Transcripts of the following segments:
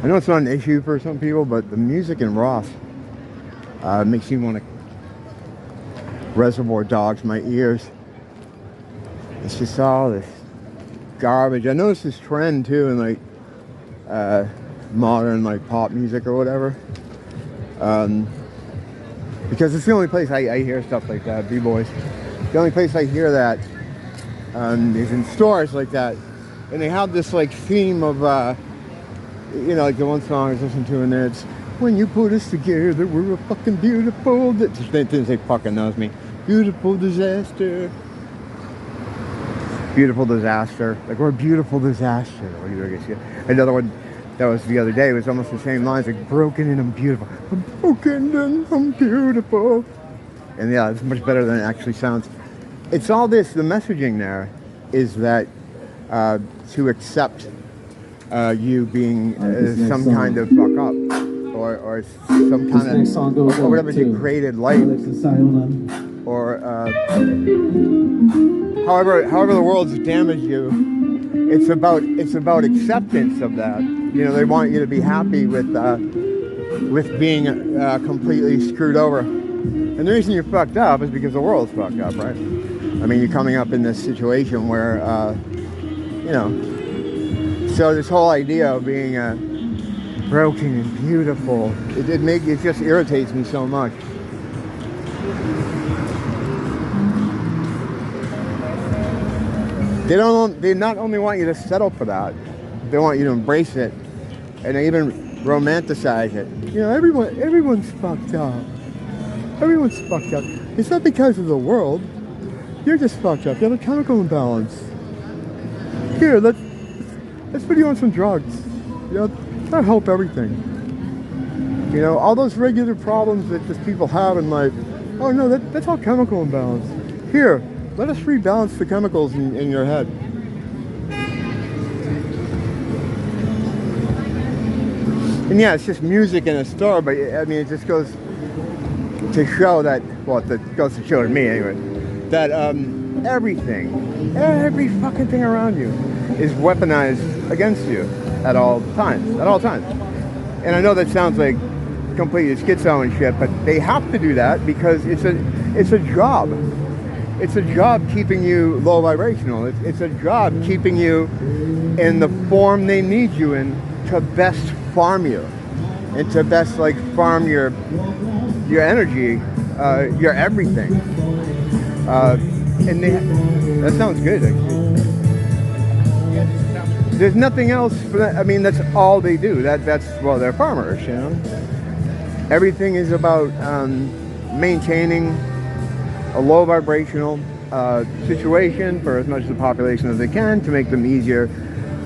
I know it's not an issue for some people, but the music in Ross makes me want to Reservoir Dogs my ears. It's just all this garbage. I noticed this trend too in like modern like pop music or whatever. Because it's the only place I hear stuff like that, B-boys. The only place I hear that is in stores like that. And they have this like theme of, you know, like the one song I was listening to in there, it's, when you put us together, we're a fucking beautiful, they didn't say fucking, that was me. Beautiful disaster. Beautiful disaster. Like, we're a beautiful disaster. Another one that was the other day was almost the same lines, like, broken and I'm beautiful. I'm broken and I'm beautiful. And yeah, it's much better than it actually sounds. It's all this, the messaging there is that to accept you being some kind of fuck up or some kind of or whatever degraded life or however the world's damaged you. It's about acceptance of that. You know, they want you to be happy with being completely screwed over. And the reason you're fucked up is because the world's fucked up, right? I mean, you're coming up in this situation where, you know, so this whole idea of being broken and beautiful, it just irritates me so much. They not only want you to settle for that, they want you to embrace it, and they even romanticize it. You know, everyone's fucked up. Everyone's fucked up. It's not because of the world. You're just fucked up. You have a chemical imbalance. Here, let's put you on some drugs. You know, that'll help everything. You know, all those regular problems that just people have in life. Oh no, that's all chemical imbalance. Here, let us rebalance the chemicals in your head. And yeah, it's just music in a store, but I mean, it just goes to show that, well, it goes to show to me anyway, that everything, every fucking thing around you is weaponized against you at all times. And I know that sounds like completely schizo and shit, but they have to do that because it's a job. It's a job keeping you low vibrational. It's a job keeping you in the form they need you in to best farm you, and to best like farm your energy, your everything. And that sounds good, actually. There's nothing else for that. I mean, that's all they do. Well, they're farmers, you know. Everything is about maintaining a low vibrational situation for as much of the population as they can to make them easier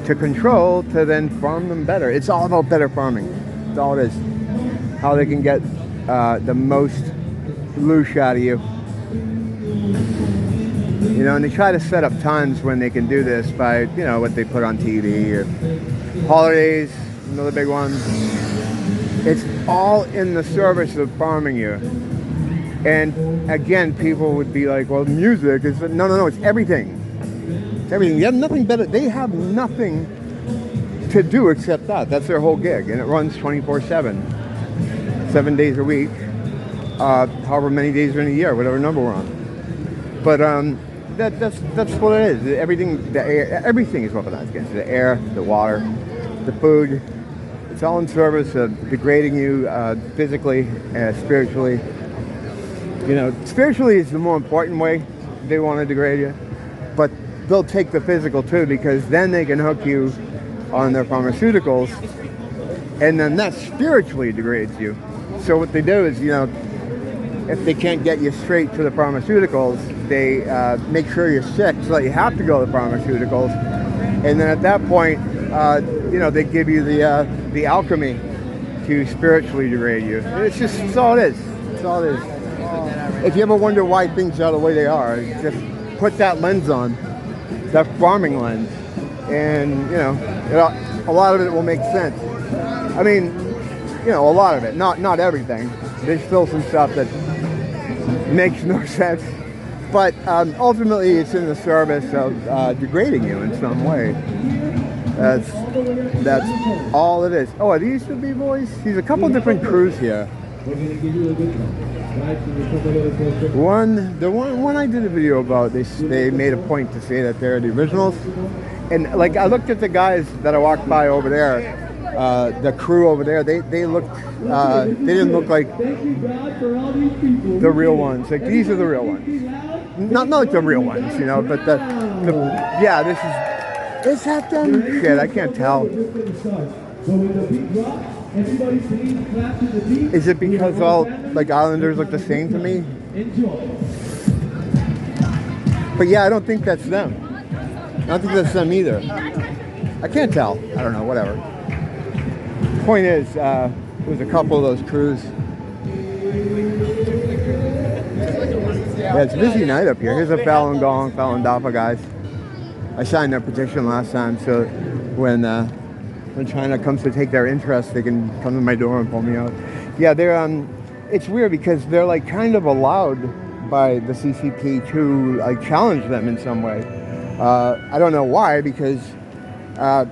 to control, to then farm them better. It's all about better farming. That's all it is. How they can get the most loosh out of you. You know, and they try to set up times when they can do this by, you know, what they put on TV or holidays, another big one. It's all in the service of farming you. And again, people would be like, well, music is, no, it's everything. It's everything. You have nothing better. They have nothing to do except that. That's their whole gig. And it runs 24/7, 7 days a week, however many days are in a year, whatever number we're on. But that's what it is. Everything, the air, everything is weaponized against the air, the water, the food. It's all in service of degrading you physically and spiritually. You know, spiritually is the more important way they want to degrade you, but they'll take the physical too, because then they can hook you on their pharmaceuticals, and then that spiritually degrades you. So what they do is, you know, if they can't get you straight to the pharmaceuticals, they make sure you're sick so that you have to go to the pharmaceuticals, and then at that point, you know, they give you the alchemy to spiritually degrade you. It's all it is. It's all it is. If you ever wonder why things are the way they are, just put that lens on, that farming lens, and, you know, a lot of it will make sense. I mean, you know, a lot of it, not everything. There's still some stuff that makes no sense, but ultimately it's in the service of degrading you in some way. That's all it is. Oh, are these the B-boys? There's a couple different crews here. One I did a video about, they made a point to say that they're the originals. And like I looked at the guys that I walked by over there, the crew over there, they didn't look like the real ones. Like these are the real ones. Not like the real ones, you know, but yeah, is that them? Shit, I can't tell. Is it because all like Islanders look the same to me? But yeah, I don't think that's them. I don't think that's them either. I can't tell. I don't know, whatever. Point is, there's a couple of those crews. Yeah, it's a busy night up here. Here's a Falun Gong, Falun Dafa guys. I signed their petition last time, so when China comes to take their interest, they can come to my door and pull me out. Yeah, they're it's weird because they're like kind of allowed by the CCP to like challenge them in some way. I don't know why, because I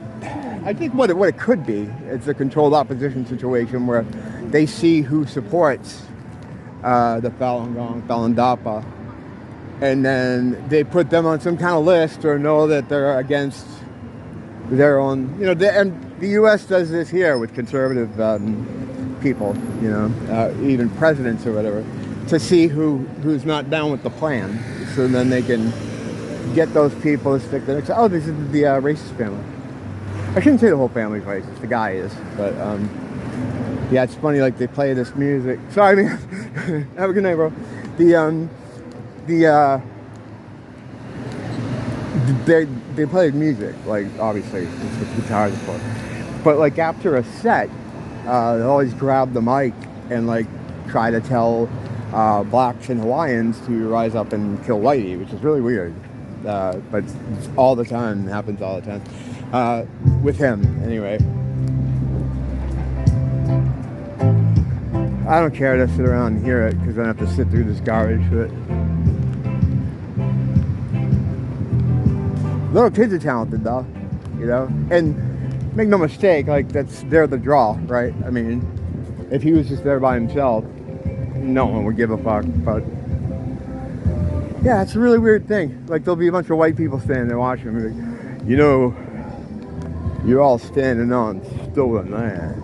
think what it could be, it's a controlled opposition situation where they see who supports the Falun Gong, Falun Dafa, and then they put them on some kind of list or know that they're against their own, you know, and the U.S. does this here with conservative people, you know, even presidents or whatever, to see who's not down with the plan, so then they can get those people to stick their neck. Oh, this is the racist family. I shouldn't say the whole family's racist. The guy is, but yeah, it's funny. Like they play this music. Sorry, man. Have a good night, bro. They play music, like obviously it's what guitars for. But like after a set, they always grab the mic and like try to tell blacks and Hawaiians to rise up and kill whitey, which is really weird. But it's all the time, happens all the time. With him, anyway. I don't care to sit around and hear it because I have to sit through this garbage. But little kids are talented, though, you know. And make no mistake, like they're the draw, right? I mean, if he was just there by himself, no one would give a fuck. But yeah, it's a really weird thing. Like there'll be a bunch of white people standing there watching him. Like, you know, you're all standing on stolen land,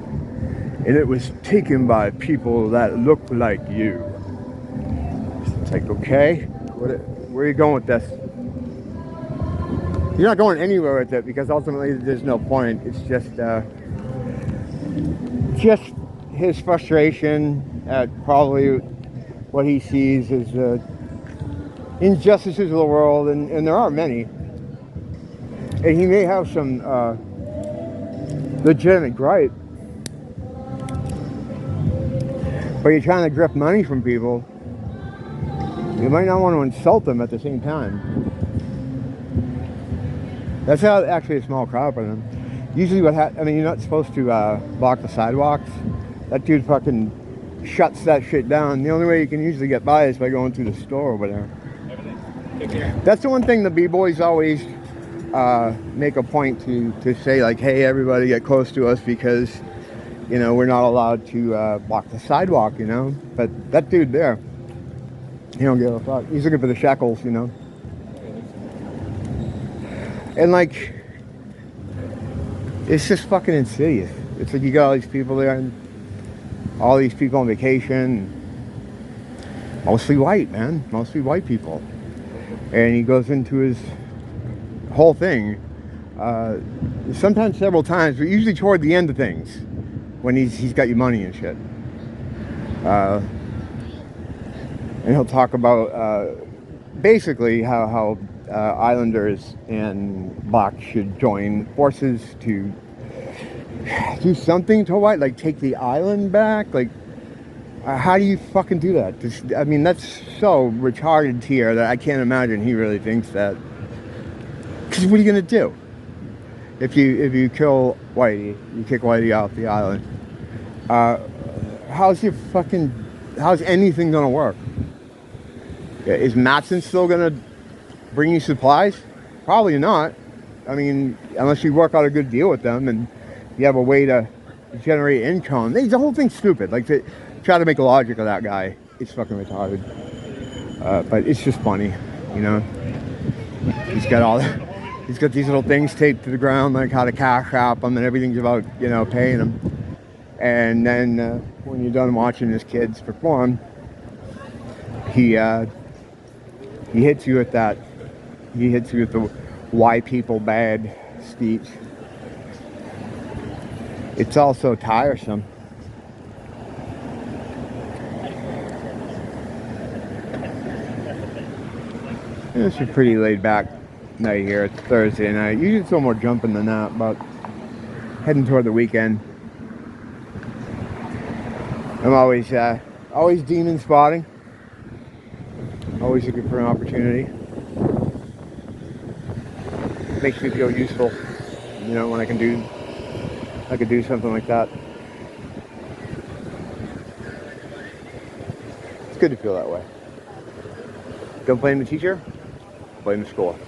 and it was taken by people that look like you. It's like, okay, where are you going with this? You're not going anywhere with it because ultimately there's no point. It's just his frustration at probably what he sees as the injustices of the world, and there are many. And he may have some legitimate gripe, but you're trying to grip money from people. You might not want to insult them at the same time. That's how actually a small crowd for them. Usually I mean, you're not supposed to block the sidewalks. That dude fucking shuts that shit down. The only way you can usually get by is by going through the store or whatever. That's the one thing the B-boys always make a point to say, like, hey, everybody get close to us because, you know, we're not allowed to block the sidewalk, you know. But that dude there, he don't give a fuck. He's looking for the shekels, you know. And like, it's just fucking insidious. It's like you got all these people there, and all these people on vacation, mostly white, man, mostly white people. And he goes into his whole thing, sometimes several times, but usually toward the end of things, when he's got your money and shit. And he'll talk about basically how Islanders and blacks should join forces to do something to white, like take the island back. Like, how do you fucking do that? I mean, that's so retarded here that I can't imagine he really thinks that. Because what are you gonna do if you kill Whitey, you kick Whitey off the island? How's anything gonna work? Is Matson still gonna bring you supplies? Probably not. I mean, unless you work out a good deal with them and you have a way to generate income. The whole thing's stupid. Like, to try to make logic of that guy, it's fucking retarded. But it's just funny, you know. He's got these little things taped to the ground, like how to cash app them, and everything's about, you know, paying them. And then when you're done watching his kids perform, he hits you with that. He hits you with the "why people bad" speech. It's also tiresome. It's a pretty laid back night here. It's Thursday night. Usually it's a little more jumping than that, but heading toward the weekend. I'm always demon spotting. Always looking for an opportunity. Makes me feel useful, you know, when I could do something like that. It's good to feel that way. Don't blame the teacher, blame the school.